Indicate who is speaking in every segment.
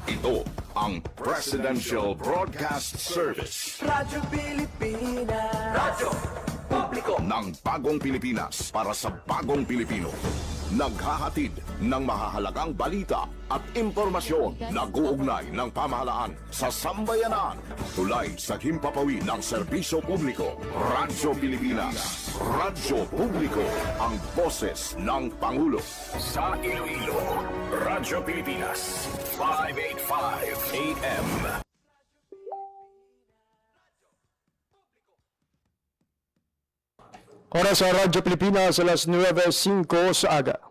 Speaker 1: Ito ang Presidential Broadcast Service.
Speaker 2: Radyo Pilipinas. Radyo Publiko.
Speaker 1: Ng bagong Pilipinas para sa bagong Pilipino. Naghahatid ng mahahalagang balita at impormasyon na guugnay ng pamahalaan sa sambayanan. Tulay sa himpapawid ng serbisyo publiko. Radyo Pilipinas. Radyo Publiko. Ang boses ng Pangulo. Sa Iloilo, Radyo Pilipinas. 585 AM.
Speaker 3: Oras sa Radyo Pilipinas, alas 9:05 sa aga.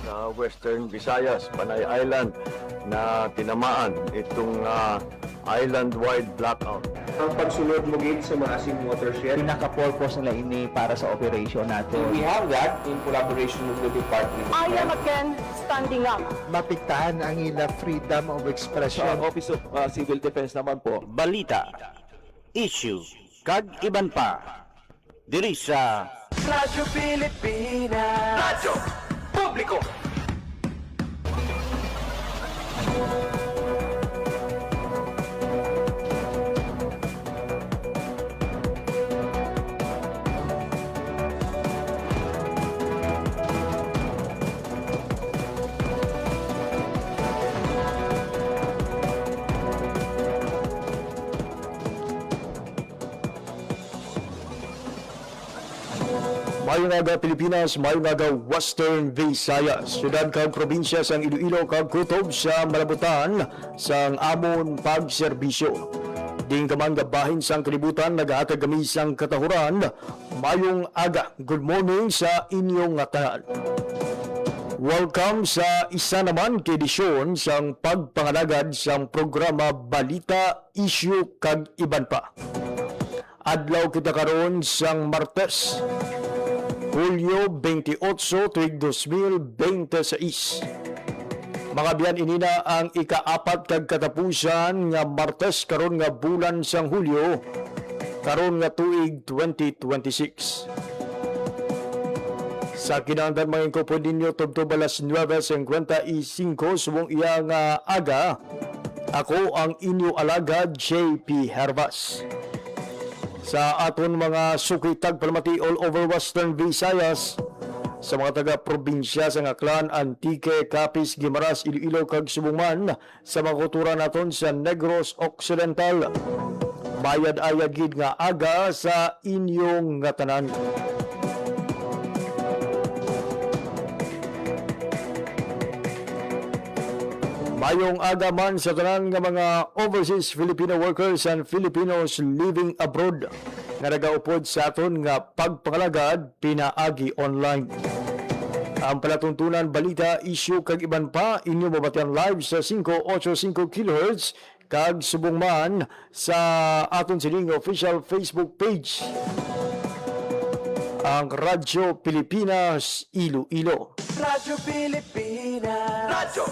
Speaker 4: Sa Western Visayas, Panay Island, na tinamaan itong island-wide blackout.
Speaker 5: Ang pagsunod mo gate sa Maasim Watershed.
Speaker 6: Pinaka-purpose nila ini para sa operation natin.
Speaker 5: We have that in collaboration with the department.
Speaker 7: I am again standing up.
Speaker 8: Mapiktahan ang ila freedom of expression.
Speaker 6: Sa Office of Civil Defense naman po, balita, issue, kag iban pa, diri sa
Speaker 2: Radyo Pilipinas. Radyo Publiko.
Speaker 3: Mayong aga Pilipinas, mayong aga Western Visayas. Syudad kag probinsya sang Iloilo kag kutob sa malabutan sang amon pagserbisyo. Ding kaman gabahin sang kalibutan nagahatag kami sang katahuran. Mayong aga, good morning sa inyong tanan. Welcome sa isa naman kedisyon sang pagpangalagad sang programa Balita, Issue kag Iban pa. Adlaw kita karon sang Martes, Hulyo 28, tuig 2026. Mga biyan, inina ang ika-4 kag katapusan nga Martes karon nga bulan sang Hulyo, karon nga tuig 2026. Sa kinahanglan mga ingko po ninyo tubtob alas 9:55 subong iya nga aga. Ako ang inyo alagad JP Hervas. Sa aton mga sukitag palamati all over Western Visayas, sa mga taga-probinsya sa Aklan, Antique, Capiz, Guimaras, Iloilo, kag Subuman, sa mga kultura naton sa Negros Occidental. Bayad-ayad gid nga aga sa inyong nga tanan. Mayong aga man sa tanan nga mga overseas Filipino workers and Filipinos living abroad nga nagaupod sa aton nga pagpangalagad pinaagi online. Ang palatuntunan, balita, issue kag iban pa inyo mabatian live sa 585 kHz kag subong man sa aton sining official Facebook page, ang Radyo Pilipinas Iloilo.
Speaker 2: Radyo Pilipinas. Radyo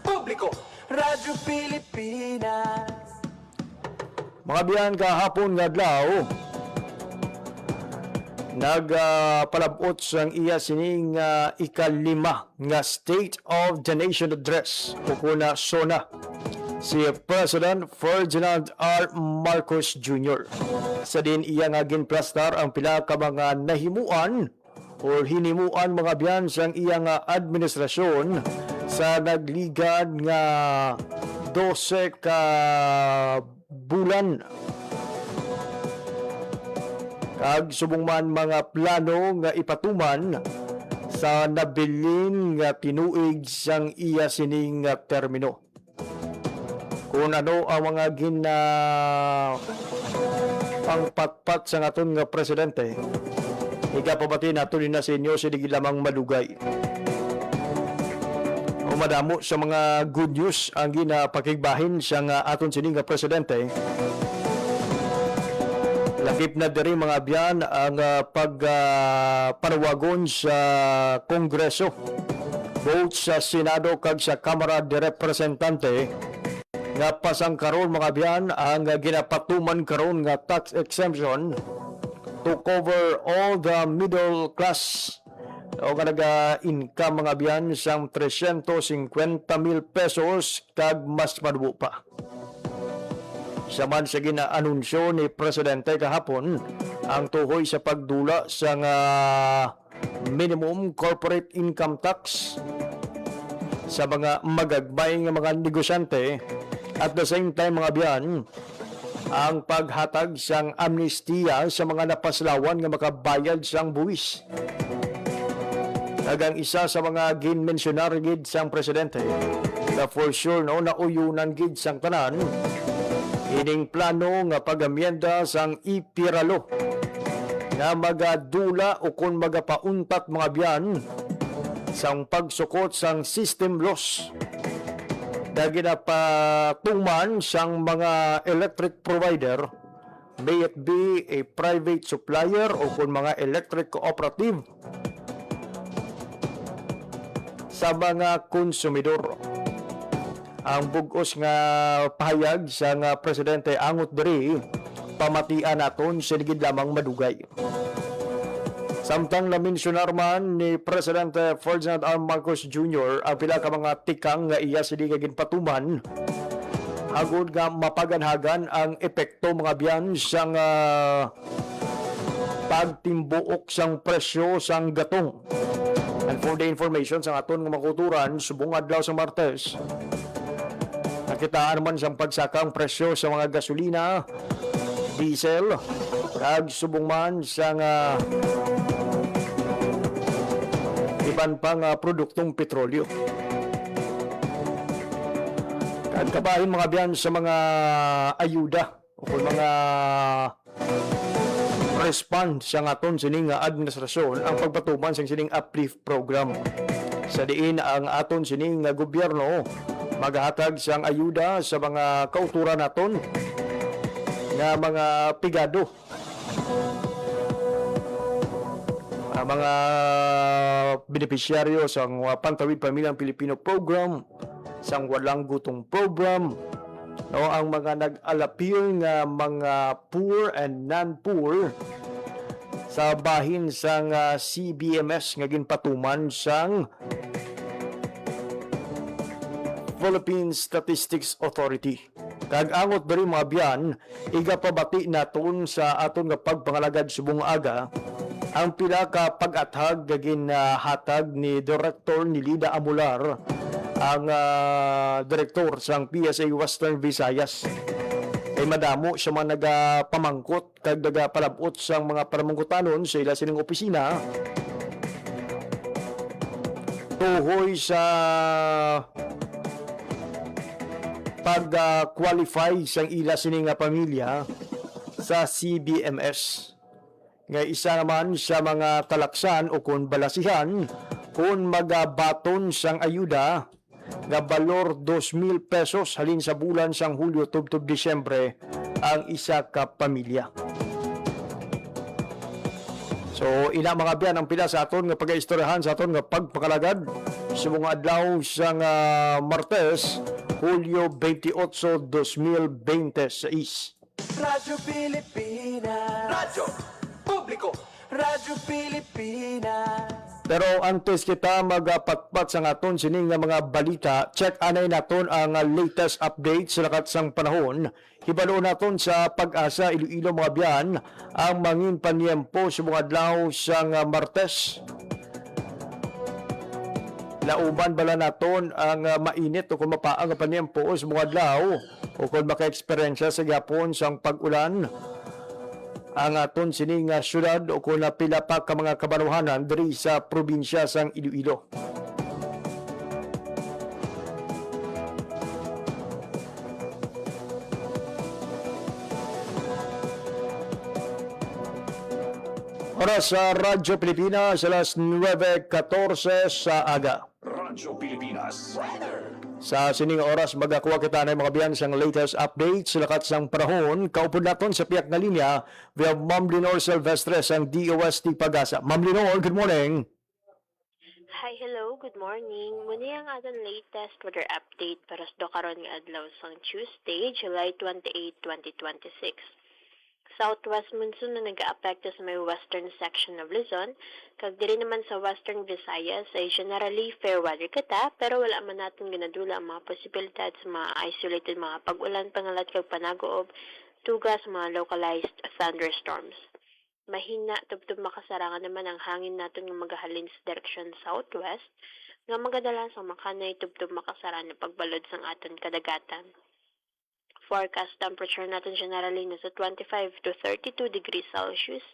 Speaker 2: Publiko. Radyo Pilipinas.
Speaker 3: Mga biyan, kahapon nga adlaw, nagpalabot sang iya sining ikalima nga State of the Nation Address o kuna SONA si President Ferdinand R. Marcos Jr. Sa din iya nga ginplastar ang pila ka mga nahimuan o hinimuan mga biyan sang iya nga administrasyon sa nagligad nga 12 ka bulan. Kag subong man mga plano nga ipatuman sa nabilin nga tinuig sang iya sining nga termino. Kung ano ang mga pangpatpat sa aton nga presidente, igapabati nato din na sa inyo si lamang madugay. O madamo sa mga good news ang ginapakigbahin sa nga aton sining nga presidente. Lakip na diri mga biyan ang pagpanawagon sa Kongreso, both sa Senado kag sa Kamara de Representante, nga pasang karon mga biyan ang ginapatuman karon nga tax exemption to cover all the middle class o nga naga-income mga biyan sang 350,000 pesos kag mas madubo pa. Saman sa ginaanunsyo ni Presidente kahapon ang tuhoy sa pagdula sa minimum corporate income tax sa mga magagmay nga mga negosyante at the same time mga biyan ang paghatag sang amnestiya sa mga napaslawan nga makabayad sang buwis. Nagang isa sa mga ginmensionar gid sang presidente na for sure no nauyunan gid sang tanan ining plano nga pag-amyenda sang ipiralo nga magadula o kung magapauntat mga biyan sang pagsukot sang system loss na ginapatuman sang mga electric provider, may it be a private supplier o kung mga electric cooperative sa mga konsumidor. Ang bugos nga pahayag sa nga Presidente angot diri pamatian naton sa ligid lamang madugay. Samtang na-mensionar man ni Presidente Ferdinand R. Marcos Jr. ang pila ka mga tikang nga iya sila ginpatuman hagod nga mapaganhagan ang epekto mga biyan sang pagtimbuok sang presyo sang gatong. And for the information sa aton nga makuturan subong adlaw sa Martes, nakitaan man sang pagsakang presyo sa mga gasolina, diesel, kag subong man sang iban pang produktong petrolyo. Kag kabahin mga biyan sa mga ayuda o mga response sa aton sining administrasyon ang pagpatuman sa sining uplift program. Sa diin ang aton sining gobyerno maghatag sang ayuda sa mga kauturan naton nga mga pigado, mga benepisyaryo sa Pantawid Pamilyang Pilipino Program, sang Walang Gutong Program, no, ang mga nag-alapil nga mga poor and non-poor sa bahin sang CBMS nga ginpatuman sang Philippine Statistics Authority. Kag angot diri mga biyan, igapabati naton sa aton nga pagpangalagad subong aga ang pila ka pag-athag gagin hatag ni Director ni Lida Amular, ang direktor sang PSA Western Visayas. Kay madamo siya man nagapamangkot kag nagapalabot sang mga paramangkutanon sa ila sining opisina tuhoy sa pag-qualify sang ila sining pamilya sa CBMS. Nga isa naman sa mga talaksan o kung balasihan kung magabaton sang ayuda nga balor 2,000 pesos halin sa bulan sang Hulyo tubtob Disyembre ang isa ka pamilya. So ina mga biyan ang pila sa aton nga pag-istoryahan sa aton nga pagpakalagad sa mga adlaw sang Martes, Hulyo 28, 2026.
Speaker 2: Radyo Pilipinas. Radyo Publiko. Radyo Pilipinas.
Speaker 3: Pero antes kita magpatpat sa aton sining nga mga balita, check anay naton ang latest update sa lakat sang panahon. Hibalo naton sa Pag-asa Iloilo mga biyan ang mangin paniempo sa mga adlaw sang Martes. Lauban bala naton ang mainit o kung mapaang paniempo sa mga adlaw o kung maka-eksperyensya sa gapon sang pag-ulan ang aton sining syudad o kung pila pa ka mga kabanuhanan diri sa probinsya sang Iloilo. Oras sa Radyo Pilipinas, alas 9:14 sa aga.
Speaker 1: Radyo Pilipinas.
Speaker 3: Sa sining oras magakuha kita ng mga biyan sang latest updates sa lakat sang panahon. Kaupod naton sa piyak na linya, we have Ma'am Lenore Silvestre sang DOST Pag-asa. Ma'am Lenore, good morning.
Speaker 9: Hi, hello, good morning. Muna ang atong latest weather update para sa karon nga adlaw sang Tuesday, July 28, 2026. Southwest monsoon na nag-aapekto sa may western section of Luzon, kag diri naman sa western Visayas ay generally fair weather kita, pero wala man natin ginadula ang mga posibilidad sa mga isolated mga pag-ulan pangalat kag panagoob tuga sa mga localized thunderstorms. Mahina tubtub makasarangan naman ang hangin naton nga magahalin sa direksyon southwest nga magadala sa makanay tubtub makasara na pagbalod sang aton kadagatan. Forecast temperature natin generally nasa 25 to 32 degrees Celsius.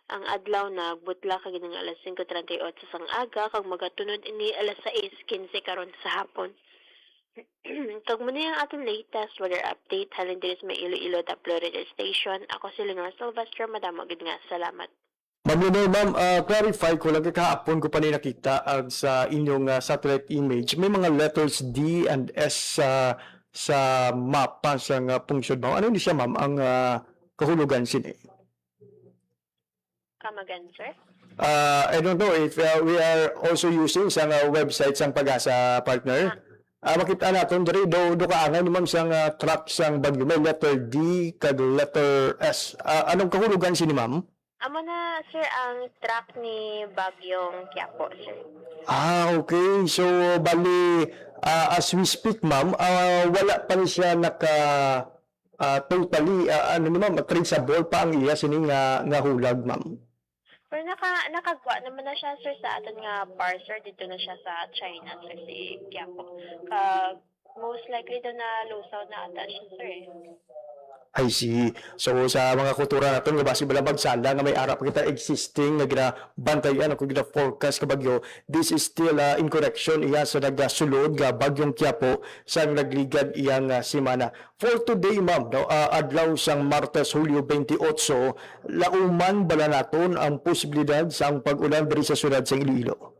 Speaker 9: Ang adlaw na butla kag ng alas 5:38 sang aga kag magatunod ini alas 6:15 karon sa hapon. Kag muna ang ating latest weather update halin diri sa may Iloilo Taplo Radio Station. Ako si Lenore Silvestre, madamo gid nga salamat.
Speaker 3: Ma'am Lenore, ma'am, clarify ko lang, kahapon ko pa rin nakita sa inyong satellite image, may mga letters D and S sa mapa sa pungsod mo. Ano ni siya, ma'am, ang kahulugan sini?
Speaker 9: Come again, sir?
Speaker 3: I don't know if we are also using sa website sang Pag-asa, partner. Makita natin diri do kaangay ni ma'am sang track sang bagyo, may letter D kag letter S. Anong kahulugan sini, ma'am?
Speaker 9: Amo na, sir, ang track ni Bagyong Quiapo, sir.
Speaker 3: Okay. So, bali, as we speak, ma'am, wala pa rin siya totally, traceable pa ang iya sining nga hulag, ma'am.
Speaker 9: Pero nakagwa naman na siya, sir, sa aton nga parser. Dito na siya sa China, sir, si Quiapo. Most likely daw na lusaw na ata siya, sir.
Speaker 3: I see. So, sa mga kultura natin, nga basi balabag sala nga may arap kita existing nga ginabantayan ako gina-forecast ka bagyo, this is still in correction iya sa nagasulod nga bagyong Quiapo sa nagligad iyang semana. For today, ma'am, no, adlaw sang Martes, Hulyo 28, lauman bala naton ang posibilidad sa ang pag-ulan diri sa syudad sa Iloilo.